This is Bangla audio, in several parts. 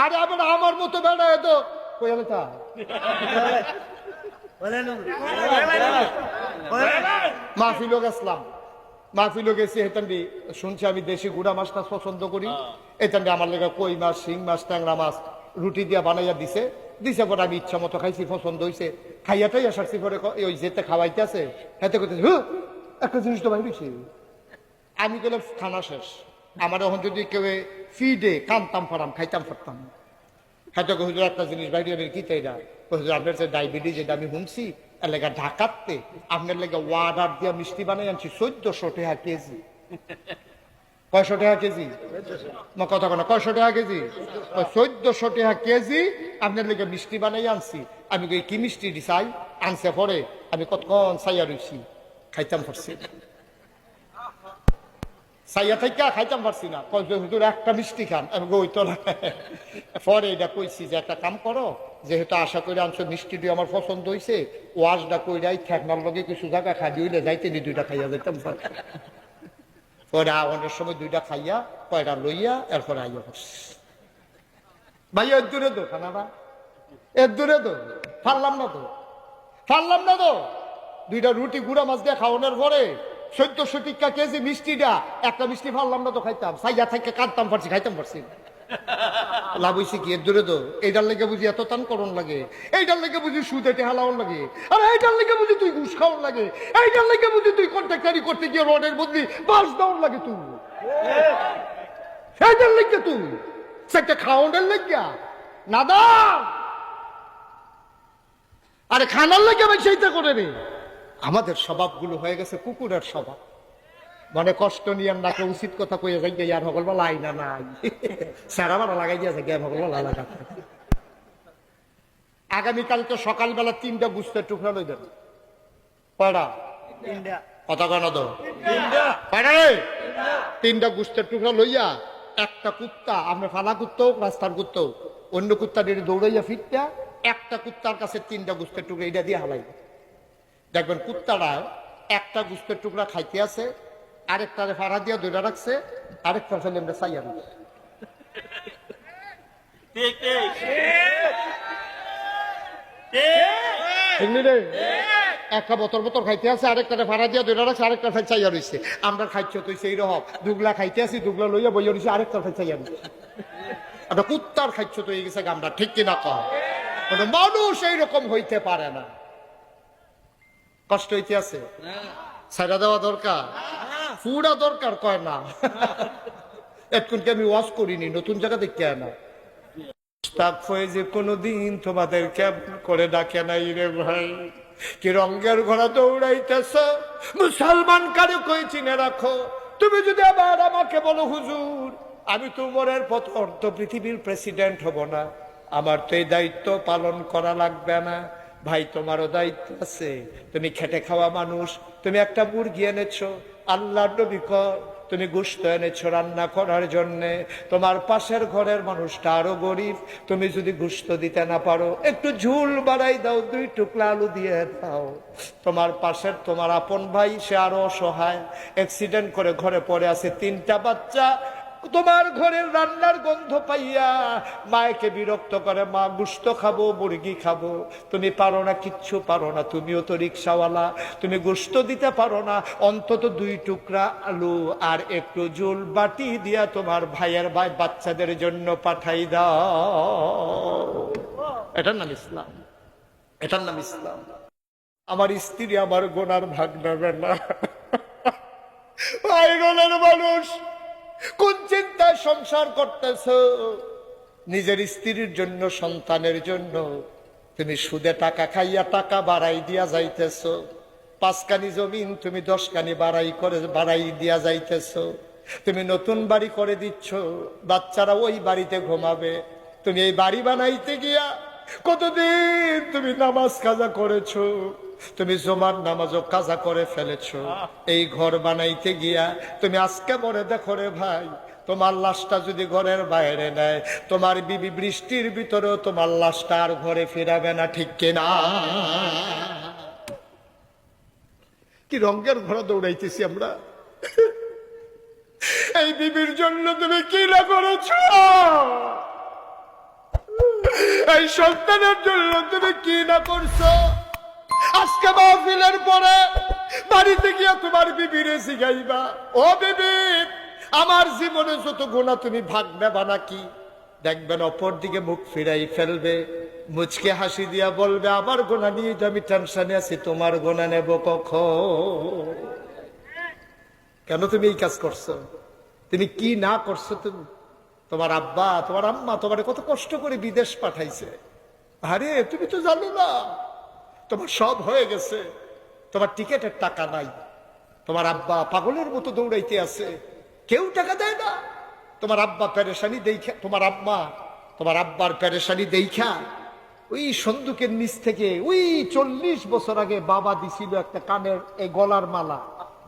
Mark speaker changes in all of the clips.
Speaker 1: আরে আবার আমার মতো বেড়া তো কই আমি তা মাহফিলও গেছিলাম, মাহফিলও গেছি। এখানে শুনছি আমি দেশি গুড়া মাছটা পছন্দ করি। এখানে আমার লেগে কই মাছ, শিং মাছ, ট্যাংরা মাছ রুটি দিয়া বানাইয়া দিছে। দিছে পরে আমি ইচ্ছা মতো খাইছি, পছন্দ হয়েছে। খাইয়াটাই আসারছি পরে ওই যেতে খাওয়াইতে আছে হেতে করতেছে একটা জিনিস তো বাইরেছি। আমি গেলে খানা শেষ। আমার এখন যদি কেউ ফিডে কানতাম পারাম, খাইতাম পারতাম। হয়তো হুজুর একটা জিনিস বাইরে আমি কি তাই না হুজুর আপনার যে ডায়াবেটিস যেটা আমি শুনছি এলাকা ঢাকাতে আপনার লেগে ওয়ার্ডার দিয়া মিষ্টি বানাই আনছি 1400 টাকা কেজি। কয়শো টাকা কেজি? কথা কেন 100 টাকা কেজি? 1400 টাকা কেজি আপনার লেগে মিষ্টি বানাই আনছি। আমি কি মিষ্টি দিছাই আনছে পরে আমি কতক্ষণ চাইয়া রইছি, খাইতাম পারছি চাইয়া থেকে খাইতাম পারছি না। হুজুর একটা মিষ্টি খান। আমি ওই তো পরে এটা কইছি যে একটা কাম করো, যেহেতু আশা করে আনছো মিষ্টি দিয়ে আমার পছন্দ হয়েছে, ওয়াজটা কইরাই ঠেকনার লগে কিছু জায়গা খাই হইলে যাইতে নি 2টা খাইয়া যাইতাম। পরে অনেক সময় 2টা খাইয়া কয়টা লইয়া এরপরে আইয়া করছি। ভাই এর দূরে তো খানাটা, এর দূরে তো ফারলাম না তো, ফারলাম না তো। 2টা রুটি গুড়া মাছ দিয়ে খাওয়ানোর পরে 1400 টাকা কেজি মিষ্টিটা, একটা মিষ্টি ফারলাম না তো খাইতাম। সাইয়া থেকে কাটতাম পারছি, খাইতাম পারছি। লাভ হয়েছে কি? এর দূরে তো এইটার লেগে বুঝি এত টান করন লাগে, এইটার লেগে বুঝি সুদে টেহালাওয়ার লাগে, আর এইটার লেগে বুঝি তুই ঘুষ খাওয়ার লাগে, এইটার লেগে বুঝি তুই কন্ট্রাক্টারি করতে গিয়ে রডের বদলি বাস দেওয়ার লাগে। তুই এইটার লেগে তুই সেটা খাওয়ানোর লেগা না দা, আরে খানার লেগে আমি সেইটা করে রে। আমাদের স্বভাবগুলো হয়ে গেছে কুকুরের স্বভাব। মানে কষ্ট নিয়ে নাকে উচিত কথা কইয়া যাই আর হকল লাই না নাই সারা বারা লাগাই দিয়েছে গে হকল লাগা। আগামীকালকে সকালবেলা 3টা গুস্তের টুকরা লই দেন। কয়টা? কথা কেন তো 3টা গুস্তের টুকরা লইয়া একটা কুত্তা, আমরা ফালা কুত্তা হোক রাস্তার কুত্তা হোক, অন্য কুত্তা দিয়ে দৌড়াইয়া ফিরটা একটা কুত্তার কাছে 3টা গুস্তের টুকরা এটা দিয়ে হালাই দেখবেন কুত্তাটা একটা গুস্তের টুকরা খাইতে আছে, আরেকটারে ফাড়া দিয়া ধরে রাখছে, আরেকটা ফেলে আমরা চাইয়া রাখছি। একটা বতর বতর খাইতে আছে, আরেকটারে ফাড়া দিয়া ধরে রাখছে, আরেকটা ফেল চাইয়া রয়েছে। আমরা খাইছ তো সেই রকম দুগলা খাইতে আছি, দুগলা লইয়া বইয়া রয়েছে, আরেকটা ফেল চাইয়া রয়েছে। আমরা কুত্তার খাইছ তো হয়ে গেছে আমরা, ঠিক কিনা কম? মানুষ এইরকম হইতে পারে না। কষ্ট হইতে আছে, ছাইড়া দেওয়া দরকার, পুরা দরকার কয় না। এতক্ষণকে আমি ওয়াজ করিনি, নতুন জায়গা দেখতে না। যে কোনদিন তোমাদের কেমন করে ডাকে নাই রে ভাই, কি রঙের ঘোড়া দৌড়াইতেছ। মুসলমান কারো কই চিনে রাখো। তুমি যদি আবার আমাকে বলো হুজুর আমি তো উমরের পথ অর্ধ পৃথিবীর প্রেসিডেন্ট হব না, আমার তো এই দায়িত্ব পালন করা লাগবে না। ভাই তোমারও দায়িত্ব আছে, তুমি খেটে খাওয়া মানুষ। তুমি একটা মুরগি এনেছো, আল্লাহর নবী কর তুমি গোশত এনেছো রান্না করার জন্যে, তোমার পাশের ঘরের মানুষটা আরো গরিব, তুমি যদি গোশত দিতে না পারো একটু ঝুল বাড়াই দাও, 2 টুকরা আলু দিয়ে দাও। তোমার পাশের তোমার আপন ভাই সে আরো অসহায়, অ্যাক্সিডেন্ট করে ঘরে পড়ে আছে, 3টা বাচ্চা, তোমার ঘরের রান্নার গন্ধ পাইয়া মায়েকে বিরক্ত করে, মা গোশত খাবো মুরগি খাবো। তুমি পারো না, কিচ্ছু পারো না, তুমিও তো রিক্সাওয়ালা, তুমি গোশত দিতে পারো না, অন্তত 2 টুকরা আলু আর একটু ঝোল বাটি দিয়া তোমার ভাইয়ের ভাই বাচ্চাদের জন্য পাঠাই দাও। এটার নাম ইসলাম, এটার নাম ইসলাম। আমার স্ত্রী আমার গোনার ভাগ নেবে না। ভাই গোনার মানুষ কোন চিন্তায় সংসার করতেছ? নিজের স্ত্রীর জন্য, সন্তানের জন্য তুমি সুদে টাকা খাইয়া টাকা বাড়াই দিয়া যাইতেছ। 5 কানি জমিন তুমি 10 কানি বাড়াই দিয়া যাইতেছ। তুমি নতুন বাড়ি করে দিচ্ছ, বাচ্চারা ওই বাড়িতে ঘুমাবে। তুমি এই বাড়ি বানাইতে গিয়া কতদিন তুমি নামাজ কাজা করেছো, তুমি জমার নামাজও কাজা করে ফেলেছো। এই ঘর বানাইতে গিয়া তুমি আজকে মরে দেখো রে ভাই, তোমার লাশটা যদি ঘরের বাইরে নেয়, তোমার বিবি বৃষ্টির ভিতরেও তোমার লাশটা আর ঘরে ফিরাবে না, ঠিক কিনা? কি রঙের ঘোড়া দৌড়াইতেছি আমরা। এই বিবির জন্য তুমি কি না করেছ? এই সন্তানের জন্য তুমি কি না করছো? আজকে মাহফিলের পরে বাড়িতে গিয়া তোমার বিবিরে জিগাইবা, ও বিবি, আমার জীবনে যত গুনাহ তুমি ভাগ নেবা নাকি? দেখবেন অপর দিকে মুখ ফিরাই ফেলবে, মুচকে হাসি দিয়া বলবে, আমার গুনাহ নিয়ে তো আমি টেনশনে আছি, তোমার গুনাহ নেব কখন? কেন তুমি এই কাজ করছো? তুমি কি না করছো? তুমি, তোমার আব্বা তোমার আম্মা তোমার কত কষ্ট করে বিদেশ পাঠাইছে। আরে তুমি তো জানো না, তোমার সব হয়ে গেছে, তোমার টিকেটের টাকা নাই, তোমার আব্বা পাগলের মতো দৌড়াইতে আছে, কেউ টাকা দেয় না। তোমার আব্বা পেরেশানি দেখা, তোমার আব্বার পেরেশানি দেখা ওই সন্দুকের নিচ থেকে ওই 40 বছর আগে বাবা দিছিল একটা কানের এই গলার মালা,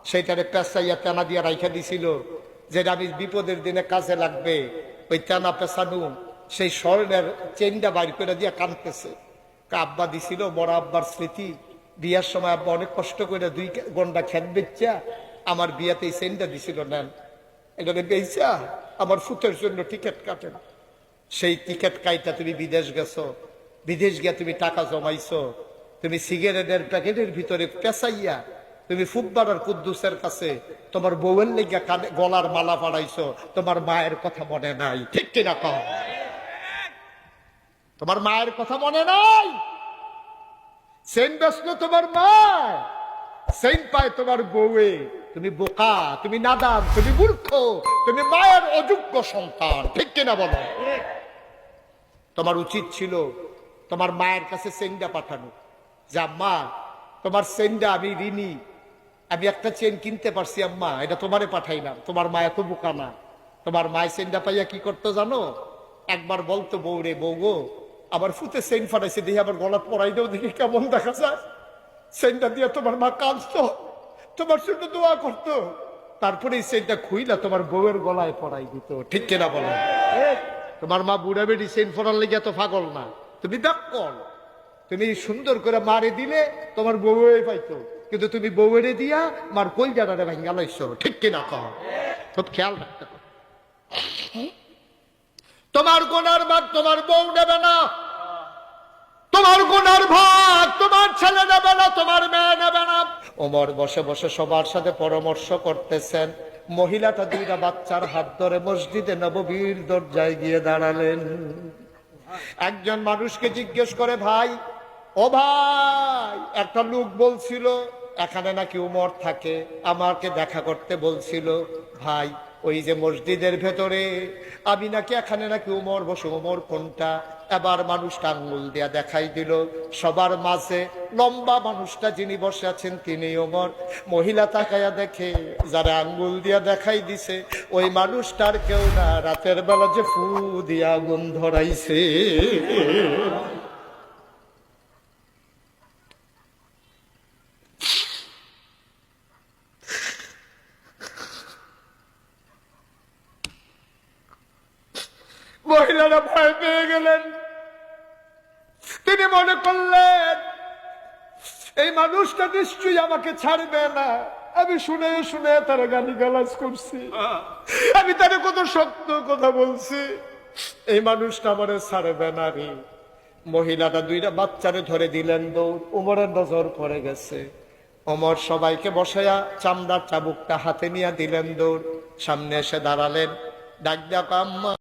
Speaker 1: সেইটারে পেঁচাইয়া তেনা দিয়া রাইখা দিছিল, যেটা আমি বিপদের দিনে কাজে লাগবে। ওই তেনা পেঁচানো সেই স্বর্ণের চেনটা বাইর করে দিয়া কানতেছে। আব্বা দিছিল, বড় আব্বার স্মৃতি। বিয়ার সময় আব্বা অনেক কষ্ট করে 2 গন্ডা খেত বেচা আমার বিয়াতে এই চেনটা দিছিল। নেন, এটা বেচা আমার ফুতের জন্য টিকিট কাটেন। সেই টিকিট কাইটা তুমি বিদেশ গেছো, বিদেশ গিয়া তুমি টাকা জমাইছো, তুমি সিগারেটের প্যাকেটের ভিতরে পেঁচাইয়া তুমি ফুটবলার কুদ্দুসের কাছে তোমার বউয়ের লেগা কানে গলার মালা পাড়াইছো। তোমার মায়ের কথা মনে নাই? ঠিক কিনা কও? তোমার মায়ের কথা মনে নাই? সেন বেসলো তোমার মা, সেন পায় তোমার বউয়ে। তুমি বোকা, তুমি নাদান, তুমি মূর্খ, তুমি মায়ের অযোগ্য সন্তান। ঠিক কিনা বলো? তোমার উচিত ছিল তোমার মায়ের কাছে চেনটা পাঠানো, যে আম্মা তোমার চেনটা আমি ঋণী, আমি একটা চেন কিনতে পারছি আম্মা, এটা তোমারে পাঠাইলাম। তোমার মা এত বোকা না। তোমার মায়ের চেনটা পাইয়া কি করতো জানো? একবার বলতো, বউরে, বউ গো, আবার ফুতে চেন ফাটাইছে, দেখি আবার গলা পরাই দাও, দেখি কেমন দেখা যায়। চেনটা দিয়ে তোমার মা কাঁদতো, তোমার জন্য দোয়া করতো, তারপরে এই চেনটা খুইলা তোমার বউয়ের গলায় পরাই দিত। ঠিক কিনা বলো? তোমার মা বুড়া বেড়ি চেন ফোড়ার লেগে এত পাগল না, তুমি ব্যাকল। তুমি সুন্দর করে মারে দিলে তোমার বউয়ে পাইতো, কিন্তু তুমি বউয়েরে দিয়া মার কলজাটারে ভাঙ্গা লাইছো। ঠিক কিনা কহ? খুব খেয়াল রাখতে হবে। তোমার গুনার ভাগ তোমার বউ নেবে না, তোমার গুনার ভাগ তোমার ছেলে নেবে না, তোমার মেয়ে নেবে না। ওমর বসে বসে সবার সাথে পরামর্শ করতেছেন। মহিলাটা 2টা বাচ্চার হাত ধরে মসজিদে নববীর দরজায় গিয়ে দাঁড়ালেন। একজন মানুষকে জিজ্ঞেস করে, ভাই, ও ভাই, একটা লোক বলছিল এখানে নাকি উমর থাকে, আমাকে দেখা করতে বলছিল। ভাই, ওই যে মসজিদের ভেতরে, আমি নাকি এখানে নাকি উমর বসে, উমর কোনটা? এবার মানুষটা আঙ্গুল দিয়া দেখাই দিল, সবার মাঝে লম্বা মানুষটা যিনি বসে আছেন তিনি উমর। মহিলা তাকায়া দেখে, যারা আঙ্গুল দিয়া দেখাই দিছে ওই মানুষটার কেউ না, রাতের বেলা যে ফু দিয়া আগুন ধরাইছে। মহিলারা ভয় পেয়ে গেলেন। তিনি মনে করলেন এই মানুষটা নিশ্চয়ই আমাকে ছাড়বে না। আমি শুনে শুনে তারা গালিগালাজ করছি, আমি তার কত সত্য কথা বলছি, এই মানুষটা আমারে ছাড়বে না রে। মহিলাটা 2টা বাচ্চারে ধরে দিলেন দৌড়। উমরের নজর পড়ে গেছে। ওমর সবাইকে বসায়া চামড়ার চাবুকটা হাতে নিয়ে দিলেন দৌড়। সামনে এসে দাঁড়ালেন, ডাক ডাক, আম্মা।